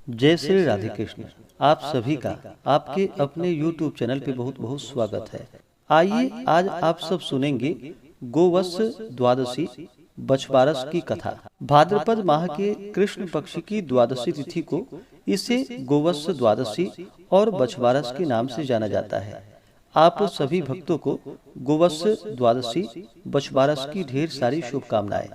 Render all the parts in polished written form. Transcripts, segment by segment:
जय श्री राधे कृष्ण। आप सभी का आपके अपने YouTube चैनल पे बहुत बहुत स्वागत है। आइए आज आप सब सुनेंगे गोवत्स द्वादशी बछवारस की कथा। भाद्रपद माह के कृष्ण पक्ष की द्वादशी तिथि को इसे गोवत्स द्वादशी और बछवारस के नाम से जाना जाता है। आप सभी भक्तों को गोवत्स द्वादशी बछवारस की ढेर सारी शुभकामनाएं।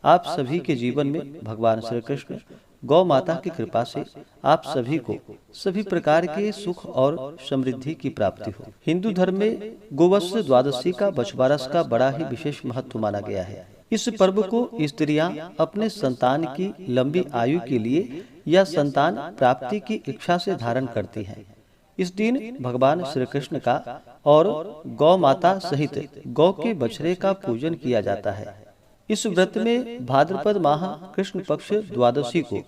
आप सभी के जीवन में भगवान श्री कृष्ण गौ माता की कृपा से आप सभी को सभी प्रकार के सुख और समृद्धि की प्राप्ति हो। हिंदू धर्म में गोवत्स द्वादशी का बछवारस का बड़ा ही विशेष महत्व माना गया है। इस पर्व को स्त्रियां अपने संतान की लंबी आयु के लिए या संतान प्राप्ति की इच्छा से धारण करती हैं। इस दिन भगवान श्री कृष्ण का और गौ माता सहित गौ के बछड़े का पूजन किया जाता है। इस व्रत में भाद्रपद माह कृष्ण पक्ष द्वादशी को,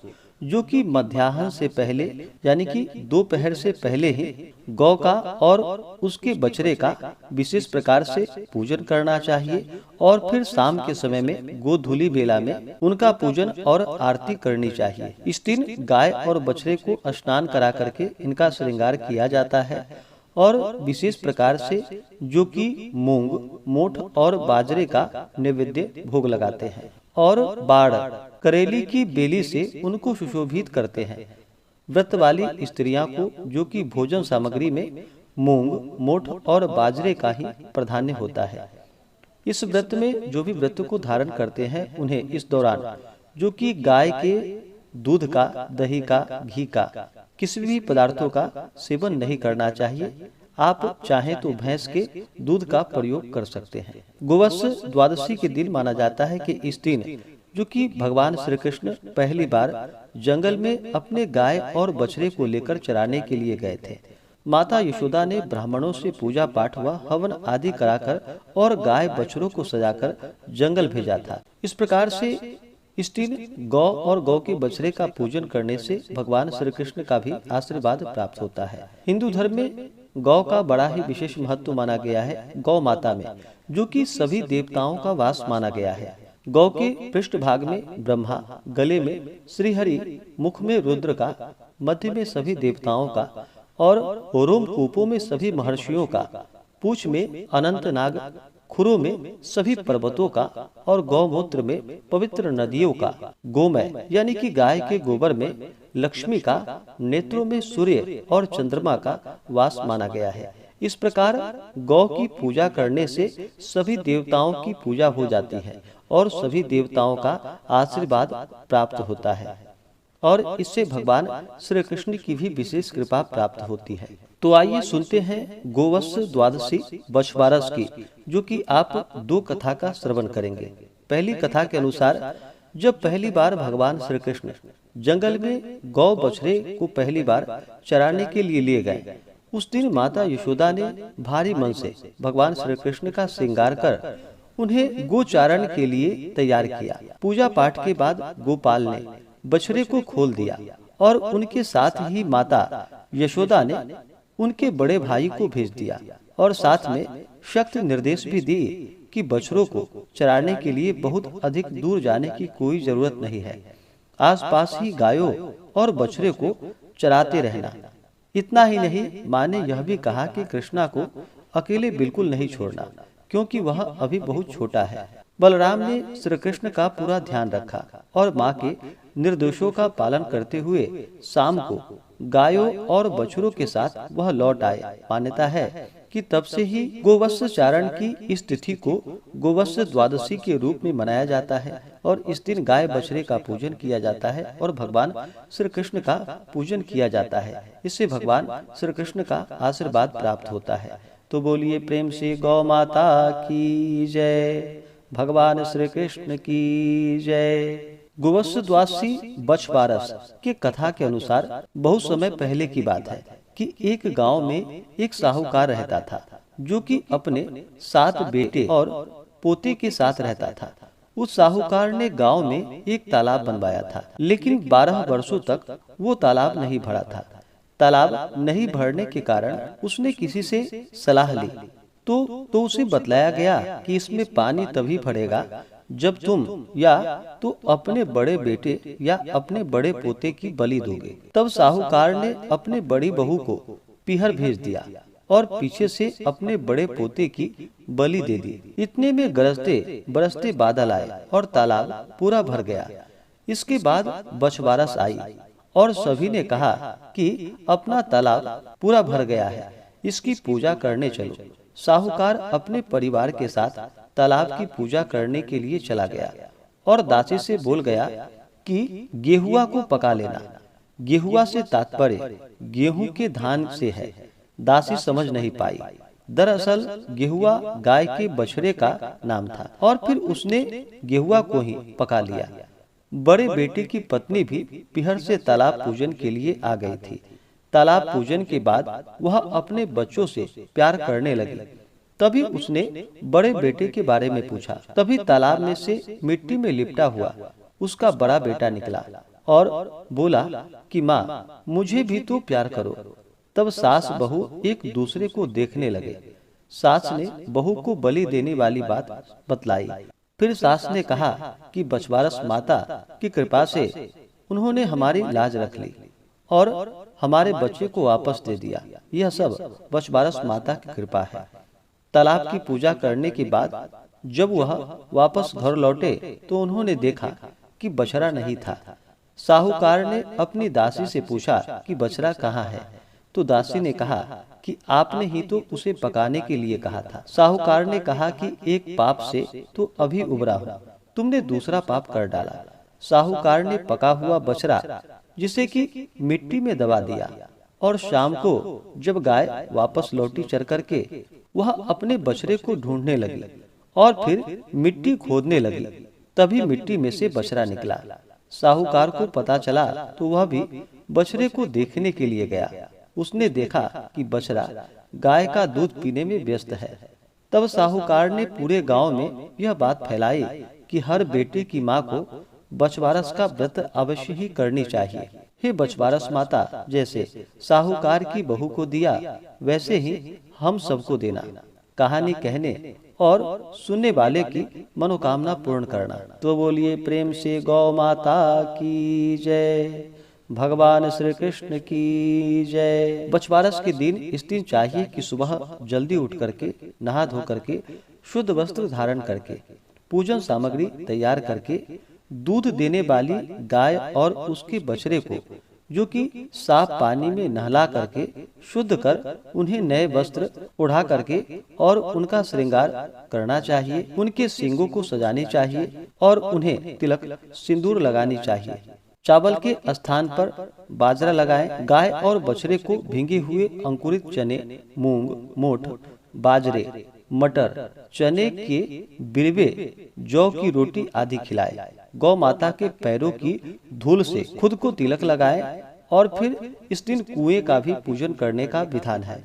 जो कि मध्याह्न से पहले यानी कि दोपहर से पहले ही गौ का और उसके बछड़े का विशेष प्रकार से पूजन करना चाहिए और फिर शाम के समय में गोधूली बेला में उनका पूजन और आरती करनी चाहिए। इस दिन गाय और बछड़े को स्नान करा करके इनका श्रृंगार किया जाता है और विशेष प्रकार से जो कि मूंग, मोठ और बाजरे का नैवेद्य भोग लगाते हैं और बाड़ करेली की बेली से उनको सुशोभित करते हैं। व्रत वाली स्त्रियां को जो कि भोजन सामग्री में मूंग, मोठ और बाजरे का ही प्राधान्य होता है। इस व्रत में जो भी व्रत को धारण करते हैं उन्हें इस दौरान जो कि गाय के दूध का, दही का, घी का, किसी भी पदार्थों का सेवन नहीं करना चाहिए। आप चाहें तो भैंस के दूध का प्रयोग कर सकते हैं। गोवत्स द्वादशी के दिन माना जाता है कि इस दिन जो कि भगवान श्री कृष्ण पहली बार जंगल में अपने गाय और बछड़े को लेकर चराने के लिए गए थे। माता यशोदा ने ब्राह्मणों से पूजा पाठ व हवन आदि कराकर और गाय बछड़ों को सजाकर जंगल भेजा था। इस प्रकार से इस दिन गौ और गौ के बछड़े का पूजन करने से भगवान श्री कृष्ण का भी आशीर्वाद प्राप्त होता है। हिंदू धर्म में गौ का बड़ा ही विशेष महत्व माना गया है। गौ माता में जो कि सभी देवताओं का वास माना गया है। गौ के पृष्ठ भाग में ब्रह्मा, गले में श्रीहरि, मुख में रुद्र का, मध्य में सभी देवताओं का और रोम कूपों में सभी महर्षियों का, पूंछ में अनंत नाग, खुरों में सभी पर्वतों का और गौमूत्र में पवित्र नदियों का, गोमय यानी कि गाय के गोबर में लक्ष्मी का, नेत्रों में सूर्य और चंद्रमा का वास माना गया है। इस प्रकार गौ की पूजा करने से सभी देवताओं की पूजा हो जाती है और सभी देवताओं का आशीर्वाद प्राप्त होता है और इससे भगवान श्री कृष्ण की भी विशेष कृपा प्राप्त होती है। तो आइए सुनते हैं गोवत्स द्वादशी बछवारस की, जो कि आप दो कथा का श्रवण करेंगे। पहली कथा के अनुसार जब पहली बार भगवान श्री कृष्ण जंगल में गौ बछड़े को पहली बार चराने के लिए लिए गए, उस दिन माता यशोदा ने भारी मन से भगवान श्री कृष्ण का श्रृंगार कर उन्हें गोचारण के लिए तैयार किया। पूजा पाठ के बाद गोपाल ने बछड़े को खोल दिया और उनके साथ ही माता यशोदा ने उनके बड़े भाई को भेज दिया और साथ में सख्त निर्देश भी दिए कि बछड़ों को चराने के लिए बहुत अधिक दूर जाने की कोई जरूरत नहीं है। आसपास ही गायों और बछड़े को चराते रहना। इतना ही नहीं, माँ ने यह भी कहा कि कृष्णा को अकेले बिल्कुल नहीं छोड़ना, क्योंकि वह अभी बहुत छोटा है। बलराम ने श्री कृष्ण का पूरा ध्यान रखा और माँ के निर्देशों का पालन करते हुए शाम को गायों और बछड़ों के साथ वह लौट आए। मान्यता है कि तब से ही गोवत्स चारण की इस तिथि को गोवत्स द्वादशी के रूप में मनाया जाता है और इस दिन गाय बछड़े का पूजन किया जाता है और भगवान श्री कृष्ण का पूजन किया जाता है। इससे भगवान श्री कृष्ण का आशीर्वाद प्राप्त होता है। तो बोलिए प्रेम से गौ माता की जय, भगवान श्री कृष्ण की जय। गोवत्स द्वादशी बछवारस के कथा के अनुसार बहुत समय पहले की बात है कि एक गांव में एक साहूकार रहता था, जो कि अपने 7 बेटे और पोते के साथ रहता था। उस साहूकार ने गांव में एक तालाब बनवाया था, लेकिन 12 वर्षों तक वो तालाब नहीं भरा था। तालाब नहीं भरने के कारण उसने किसी से सलाह ली तो उसे बतलाया गया कि इसमें पानी तभी भरेगा जब तुम या तो अपने बड़े बेटे या अपने बड़े पोते की बलि दोगे। तब साहूकार ने अपने बड़ी बहू को पीहर भेज दिया और पीछे से अपने बड़े पोते की बलि दे दी। इतने में गरजते बरसते बादल आए और तालाब पूरा भर गया। इसके बाद बछबारस आई और सभी ने कहा कि अपना तालाब पूरा भर गया है, इसकी पूजा करने चलो। साहूकार अपने परिवार के साथ तालाब की पूजा करने के लिए चला गया और दासी से बोल गया कि गेहुआ को पका लेना। गेहुआ से तात्पर्य गेहूं के धान से है। दासी समझ नहीं पाई। दरअसल गेहुआ गाय के बछड़े का नाम था और फिर उसने गेहुआ को ही पका लिया। बड़े बेटे की पत्नी भी पीहर से तालाब पूजन के लिए आ गई थी। तालाब पूजन के बाद वह अपने बच्चों से प्यार करने लगी। तभी उसने बड़े बेटे के बारे में पूछा। तभी तालाब में से मिट्टी में लिपटा हुआ उसका बड़ा बेटा निकला और बोला कि माँ, मुझे भी तो प्यार करो। तब सास बहू एक दूसरे को देखने लगे। सास ने बहू को बलि देने वाली बात बतलाई। फिर सास ने कहा कि बछबारस माता की कृपा से उन्होंने हमारी लाज रख ली और हमारे बच्चे को वापस दे दिया। यह सब बछबारस माता की कृपा है। तालाब की पूजा करने के बाद जब वह वापस घर लौटे तो उन्होंने देखा कि बछड़ा नहीं था। साहूकार ने अपनी दासी से पूछा कि बछड़ा कहाँ है, तो दासी ने कहा कि आपने ही तो उसे पकाने के लिए कहा था। साहूकार ने कहा कि एक पाप से तो अभी उबरा हूँ, तुमने दूसरा पाप कर डाला। साहूकार ने पका हुआ बछड़ा जिसे कि मिट्टी में दबा दिया और शाम को जब गाय वापस लौटी चर करके वह अपने बछड़े को ढूंढने लगी और फिर मिट्टी खोदने लगी। तभी मिट्टी में से बछड़ा निकला। साहूकार को पता चला तो वह भी बछड़े को देखने के लिए गया। उसने देखा कि बछड़ा गाय का दूध पीने में व्यस्त है। तब साहूकार ने पूरे गांव में यह बात फैलाई कि हर बेटे की माँ को बछबारस का व्रत अवश्य ही करनी चाहिए। हे बछबारस माता, जैसे साहूकार की बहू को दिया वैसे ही हम सबको देना। कहानी कहने और सुनने वाले की मनोकामना पूर्ण करना। तो बोलिए प्रेम से गौ माता की जय, भगवान श्री कृष्ण की जय। बछबारस के दिन इस दिन चाहिए कि सुबह जल्दी उठ करके नहा धो करके शुद्ध वस्त्र धारण करके पूजन सामग्री तैयार करके दूध देने वाली गाय और उसके बछड़े को जो कि साफ पानी में नहला करके शुद्ध कर उन्हें नए वस्त्र ओढ़ा करके और उनका श्रृंगार करना चाहिए। उनके सींगों को सजानी चाहिए और उन्हें तिलक सिंदूर लगानी चाहिए। चावल के स्थान पर बाजरा लगाएं। गाय और बछड़े को भींगे हुए अंकुरित चने, मूंग, मोठ, बाजरे, मटर, चने के बिरवे, जौ की रोटी आदि खिलाए। गौ माता के पैरों की धूल से खुद को तिलक लगाए और फिर इस दिन कुएं का भी पूजन करने का विधान है।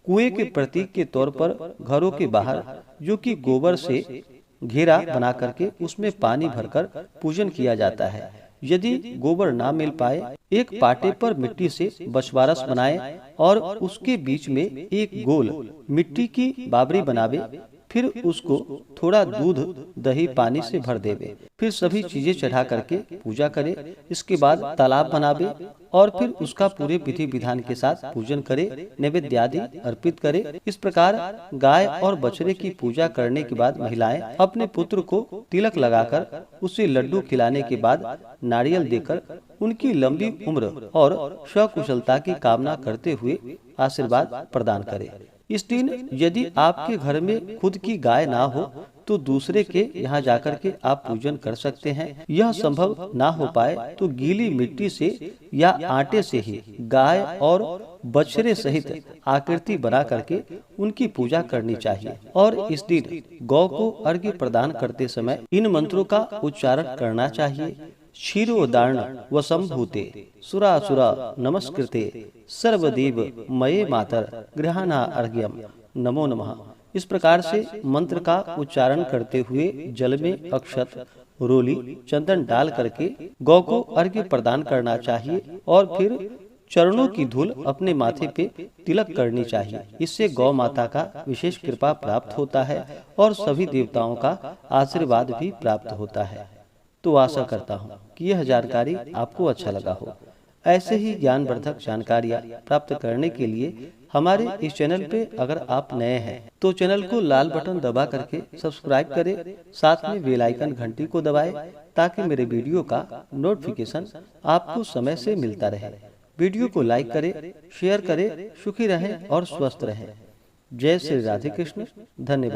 कुएं के प्रतीक के तौर पर घरों के बाहर जो कि गोबर से घेरा बना करके उसमें पानी भरकर पूजन किया जाता है। यदि गोबर ना मिल पाए, एक पाटे पर मिट्टी से बछबारस बनाए और उसके बीच में एक गोल मिट्टी की बाबरी बनावे। फिर उसको थोड़ा दूध, दही, पानी से भर देवे। फिर सभी चीजें चढ़ा करके पूजा करे। इसके बाद तालाब बनावे और फिर उसका पूरे विधि विधान के साथ पूजन करे, नैवेद्य आदि अर्पित करे। इस प्रकार गाय और बछड़े की पूजा करने के बाद महिलाएं अपने पुत्र को तिलक लगाकर उसे लड्डू खिलाने के बाद नारियल देकर उनकी लंबी उम्र और सकुशलता की कामना करते हुए आशीर्वाद प्रदान करे। इस दिन यदि आपके घर में खुद की गाय ना हो तो दूसरे के यहाँ जाकर के आप पूजन कर सकते हैं। यह संभव ना हो पाए तो गीली मिट्टी से या आटे से ही गाय और बछड़े सहित आकृति बना करके उनकी पूजा करनी चाहिए। और इस दिन गौ को अर्घ्य प्रदान करते समय इन मंत्रों का उच्चारण करना चाहिए। क्षीरोदार्ण वसंभूते सुरासुरा नमस्कृते सर्वदेव मये मातर गृहाणा अर्घ्यम नमो नमः। इस प्रकार से मंत्र का उच्चारण करते हुए जल में अक्षत, रोली, चंदन डाल करके गौ को अर्घ्य प्रदान करना चाहिए और फिर चरणों की धूल अपने माथे पे तिलक करनी चाहिए। इससे गौ माता का विशेष कृपा प्राप्त होता है और सभी देवताओं का आशीर्वाद भी प्राप्त होता है। तो आशा करता हूँ कि यह जानकारी आपको अच्छा लगा हो। ऐसे ही ज्ञानवर्धक जानकारियाँ प्राप्त करने के लिए हमारे इस चैनल पे अगर आप नए हैं तो चैनल को लाल बटन दबा करके सब्सक्राइब करें, साथ में बेल आइकन घंटी को दबाएं ताकि मेरे वीडियो का नोटिफिकेशन आपको समय से मिलता रहे। वीडियो को लाइक करें, शेयर करें। सुखी रहें और स्वस्थ रहें। जय श्री राधे कृष्ण। धन्यवाद।